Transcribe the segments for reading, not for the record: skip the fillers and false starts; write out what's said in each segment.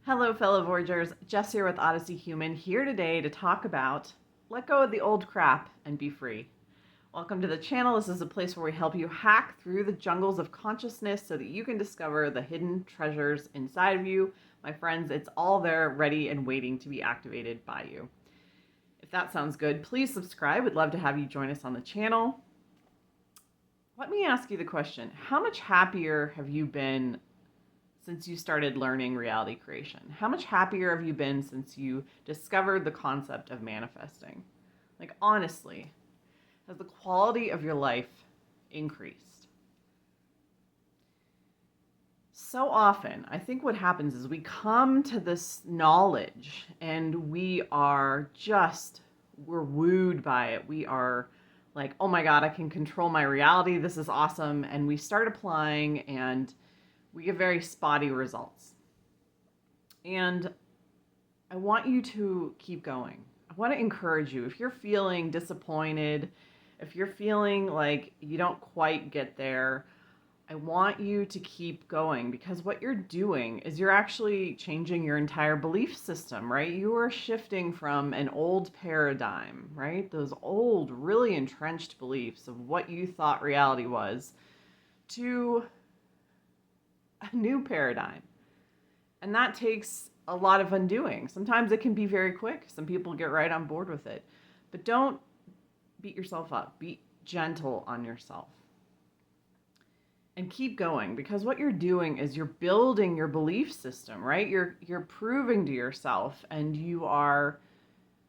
Hello, fellow Voyagers. Jess here with Odyssey Human, here today to talk about let go of the old crap and be free. Welcome to the channel. This is a place where we help you hack through the jungles of consciousness so that you can discover the hidden treasures inside of you. My friends, it's all there, ready and waiting to be activated by you. If that sounds good, please subscribe. We'd love to have you join us on the channel. Let me ask you the question, how much happier have you been since you started learning reality creation? How much happier have you been since you discovered the concept of manifesting? Like, honestly, has the quality of your life increased? So often, I think what happens is we come to this knowledge and we're wooed by it. We are like, oh my God, I can control my reality. This is awesome. And we start applying and we get very spotty results. And I want you to keep going. I want to encourage you. If you're feeling disappointed, if you're feeling like you don't quite get there, I want you to keep going, because what you're doing is you're actually changing your entire belief system, right? You are shifting from an old paradigm, right? Those old, really entrenched beliefs of what you thought reality was, to a new paradigm. And that takes a lot of undoing. Sometimes it can be very quick. Some people get right on board with it. But don't beat yourself up. Be gentle on yourself. And keep going, because what you're doing is you're building your belief system, right? You're proving to yourself, and you're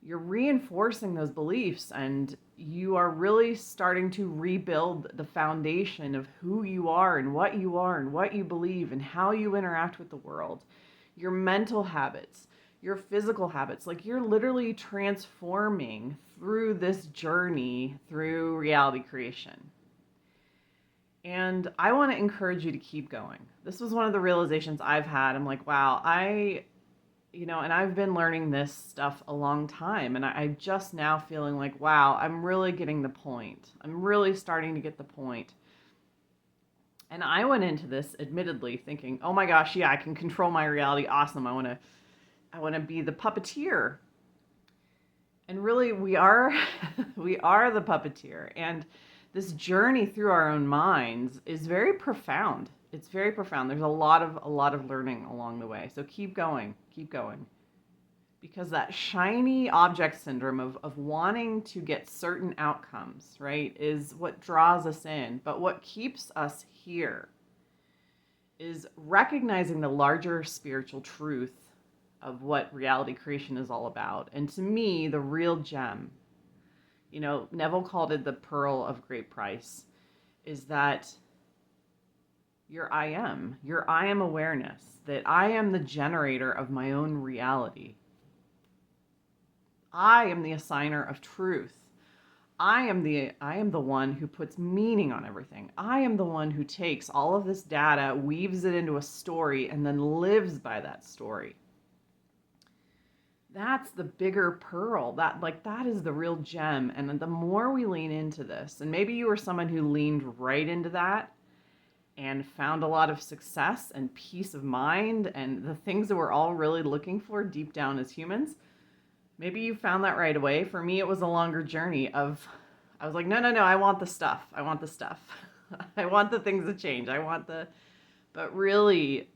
reinforcing those beliefs, and you are really starting to rebuild the foundation of who you are and what you believe and how you interact with the world. Your mental habits, your physical habits, like you're literally transforming through this journey through reality creation. And I want to encourage you to keep going. This was one of the realizations I've had. I'm like, wow, and I've been learning this stuff a long time, and I'm just now feeling like, wow, I'm really getting the point. I'm really starting to get the point. And I went into this admittedly thinking, oh my gosh, yeah, I can control my reality. Awesome. I want to be the puppeteer. And really we are we are the puppeteer. And this journey through our own minds is very profound. It's very profound. There's a lot of learning along the way. So keep going. Because that shiny object syndrome of wanting to get certain outcomes, right, is what draws us in. But what keeps us here is recognizing the larger spiritual truth of what reality creation is all about. And to me, the real gem, Neville called it the pearl of great price, is that your I am awareness, that I am the generator of my own reality. I am the assigner of truth. I am the one who puts meaning on everything. I am the one who takes all of this data, weaves it into a story, and then lives by that story. That's the bigger pearl. That is the real gem. And the more we lean into this, and maybe you were someone who leaned right into that and found a lot of success and peace of mind and the things that we're all really looking for deep down as humans. Maybe you found that right away. For me, it was a longer journey I was like, no, I want the stuff. I want the things to change. But really,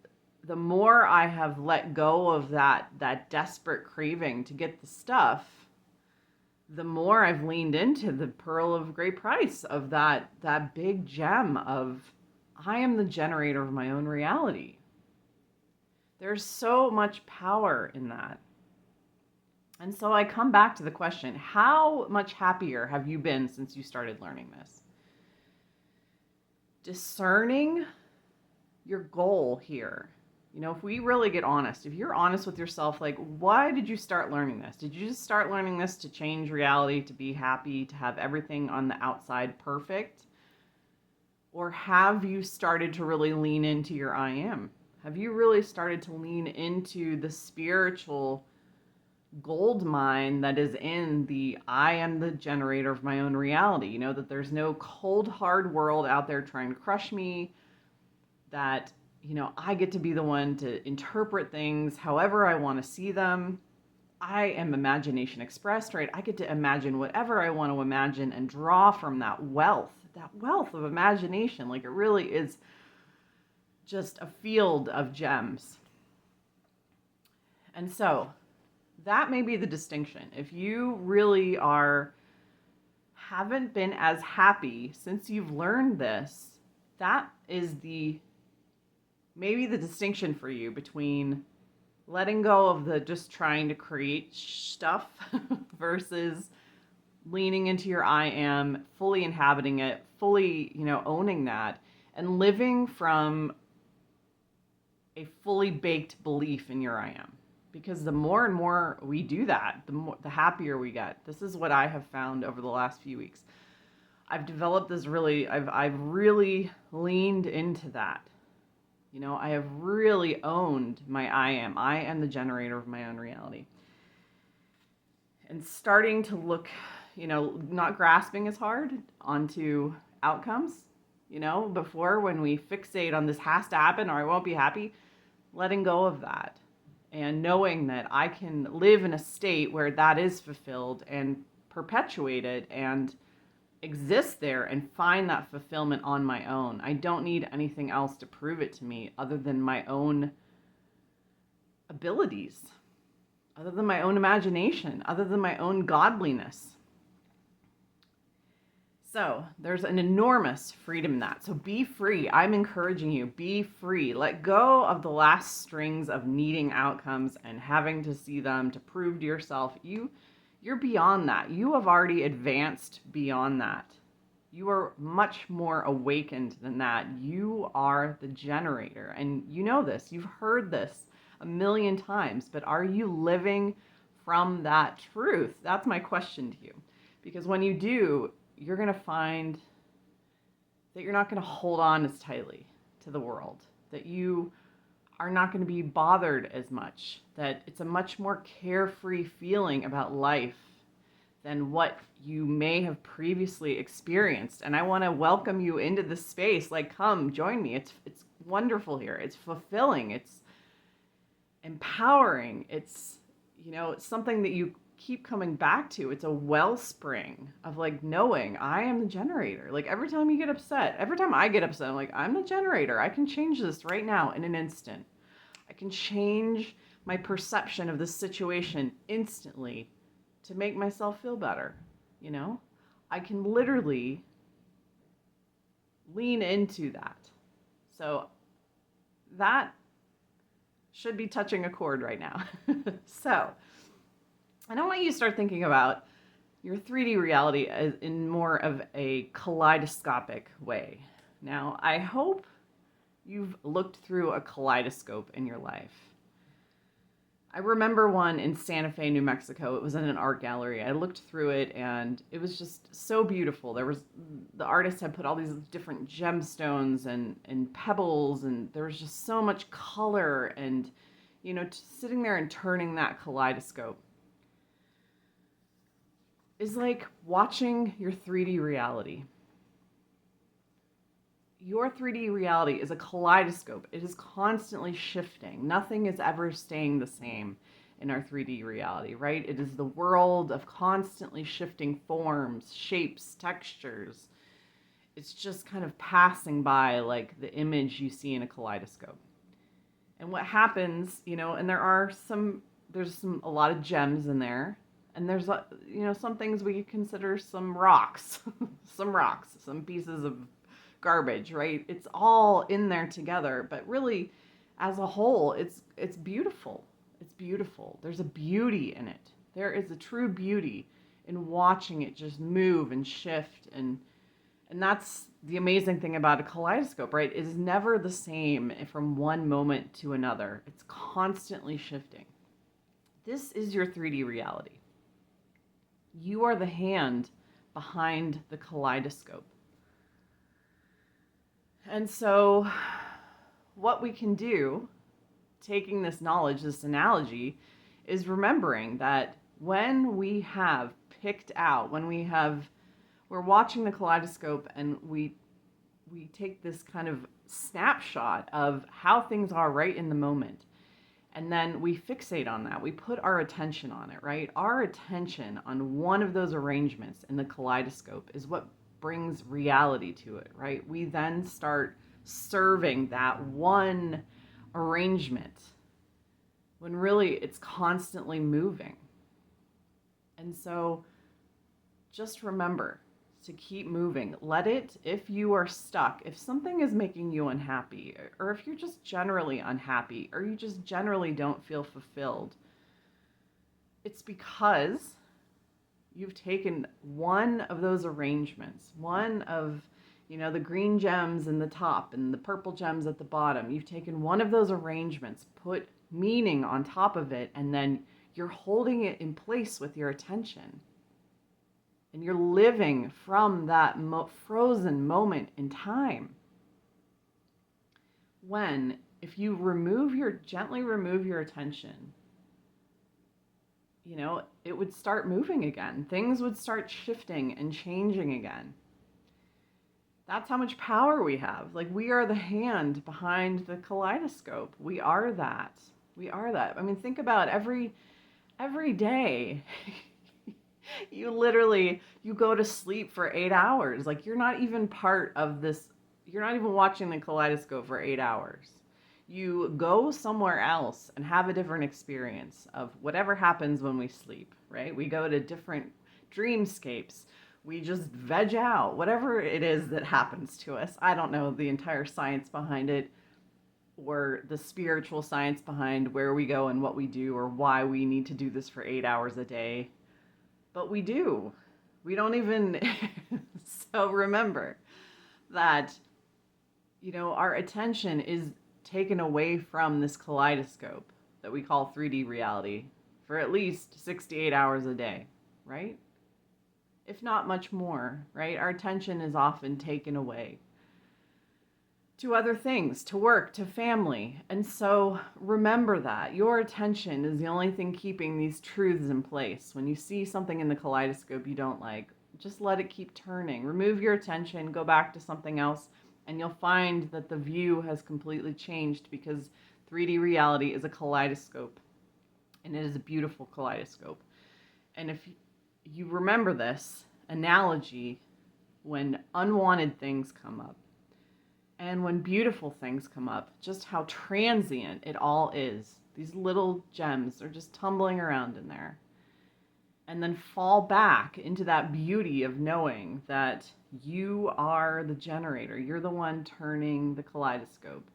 the more I have let go of that desperate craving to get the stuff, the more I've leaned into the pearl of great price of that big gem of I am the generator of my own reality. There's so much power in that. And so I come back to the question, how much happier have you been since you started learning this? Discerning your goal here. If we really get honest, if you're honest with yourself, like, why did you start learning this? Did you just start learning this to change reality, to be happy, to have everything on the outside perfect? Or have you started to really lean into your I am? Have you really started to lean into the spiritual gold mine that is in the I am the generator of my own reality? That there's no cold, hard world out there trying to crush me, that I get to be the one to interpret things however I want to see them. I am imagination expressed, right? I get to imagine whatever I want to imagine and draw from that wealth of imagination. Like, it really is just a field of gems. And so that may be the distinction. If you really haven't been as happy since you've learned this, that is maybe the distinction for you between letting go of the just trying to create stuff versus leaning into your I am, fully inhabiting it, fully, owning that, and living from a fully baked belief in your I am. Because the more and more we do that, the happier we get. This is what I have found over the last few weeks. I've developed this I've really leaned into that. I have really owned my I am. I am the generator of my own reality. And starting to look, not grasping as hard onto outcomes. Before, when we fixate on this has to happen or I won't be happy, letting go of that. And knowing that I can live in a state where that is fulfilled and perpetuated and exist there and find that fulfillment on my own. I don't need anything else to prove it to me other than my own abilities, other than my own imagination, other than my own godliness. So there's an enormous freedom in that. So be free. I'm encouraging you, be free. Let go of the last strings of needing outcomes and having to see them to prove to yourself. You're beyond that. You have already advanced beyond that. You are much more awakened than that. You are the generator. And you know this. You've heard this a million times. But are you living from that truth? That's my question to you. Because when you do, you're going to find that you're not going to hold on as tightly to the world. That you are not going to be bothered as much, that it's a much more carefree feeling about life than what you may have previously experienced. And I want to welcome you into this space. Like, come join me. It's wonderful here. It's fulfilling. It's empowering. It's something that you keep coming back to. It's a wellspring of knowing I am the generator. Every time you get upset, every time I get upset, I'm like, I'm the generator. I can change this right now in an instant. I can change my perception of this situation instantly to make myself feel better. I can literally lean into that. So that should be touching a chord right now. So I want you to start thinking about your 3D reality as in more of a kaleidoscopic way. Now, I hope you've looked through a kaleidoscope in your life. I remember one in Santa Fe, New Mexico. It was in an art gallery. I looked through it and it was just so beautiful. The artist had put all these different gemstones and pebbles, and there was just so much color, and sitting there and turning that kaleidoscope is like watching your 3D reality. Your 3D reality is a kaleidoscope. It is constantly shifting. Nothing is ever staying the same in our 3D reality, right? It is the world of constantly shifting forms, shapes, textures. It's just kind of passing by like the image you see in a kaleidoscope. And what happens, and there's a lot of gems in there. And there's, some things we consider some rocks, some pieces of garbage, right? It's all in there together, but really, as a whole, it's beautiful. It's beautiful. There's a beauty in it. There is a true beauty in watching it just move and shift, and that's the amazing thing about a kaleidoscope, right? It is never the same from one moment to another. It's constantly shifting. This is your 3D reality. You are the hand behind the kaleidoscope. And so what we can do, taking this knowledge, this analogy, is remembering that when we have picked out, we're watching the kaleidoscope and we take this kind of snapshot of how things are right in the moment. And then we fixate on that. We put our attention on it, right? Our attention on one of those arrangements in the kaleidoscope is what brings reality to it, right? We then start serving that one arrangement when really it's constantly moving. And so just remember to keep moving. Let it, if you are stuck, if something is making you unhappy, or if you're just generally unhappy, or you just generally don't feel fulfilled, it's because you've taken one of those arrangements, one of, the green gems in the top and the purple gems at the bottom. You've taken one of those arrangements, put meaning on top of it, and then you're holding it in place with your attention. And you're living from that frozen moment in time. When, if you gently remove your attention, it would start moving again. Things would start shifting and changing again. That's how much power we have. Like, we are the hand behind the kaleidoscope. We are that. We are that. I mean, think about every day. You go to sleep for 8 hours. Like, you're not even part of this. You're not even watching the kaleidoscope for 8 hours. You go somewhere else and have a different experience of whatever happens when we sleep, right? We go to different dreamscapes. We just veg out, whatever it is that happens to us. I don't know the entire science behind it, or the spiritual science behind where we go and what we do, or why we need to do this for 8 hours a day. But we do. We don't even. So remember that, our attention is taken away from this kaleidoscope that we call 3D reality for at least 6 to 8 hours a day, right? If not much more, right? Our attention is often taken away to other things, to work, to family. And so remember that your attention is the only thing keeping these truths in place. When you see something in the kaleidoscope you don't like, just let it keep turning. Remove your attention, go back to something else, and you'll find that the view has completely changed, because 3D reality is a kaleidoscope, and it is a beautiful kaleidoscope. And if you remember this analogy, when unwanted things come up, and when beautiful things come up, just how transient it all is. These little gems are just tumbling around in there. And then fall back into that beauty of knowing that you are the generator. You're the one turning the kaleidoscope.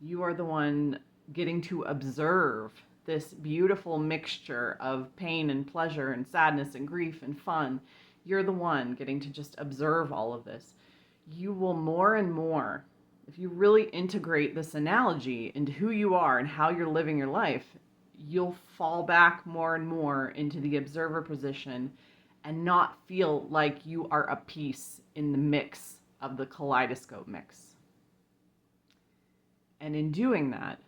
You are the one getting to observe this beautiful mixture of pain and pleasure and sadness and grief and fun. You're the one getting to just observe all of this. You will more and more, if you really integrate this analogy into who you are and how you're living your life, you'll fall back more and more into the observer position and not feel like you are a piece in the mix of the kaleidoscope mix. And in doing that,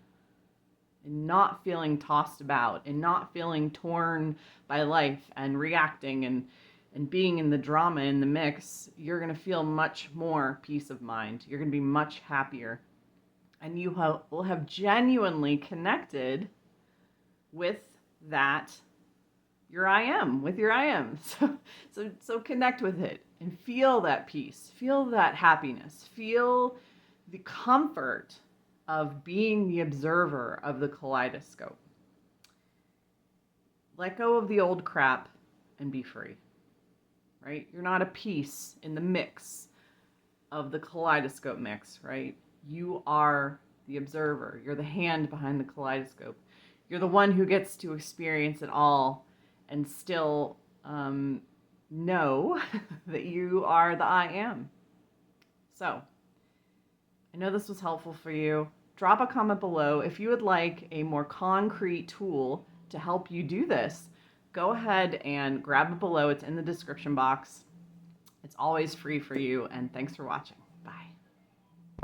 in not feeling tossed about, in not feeling torn by life and reacting and being in the drama in the mix, you're going to feel much more peace of mind. You're going to be much happier. And you will have genuinely connected with that, your I am, with your I am. So connect with it and feel that peace, feel that happiness, feel the comfort of being the observer of the kaleidoscope. Let go of the old crap and be free. Right? You're not a piece in the mix of the kaleidoscope mix, right? You are the observer. You're the hand behind the kaleidoscope. You're the one who gets to experience it all and still know that you are the I am. So, I know this was helpful for you. Drop a comment below if you would like a more concrete tool to help you do this. Go ahead and grab it below. It's in the description box. It's always free for you, and thanks for watching.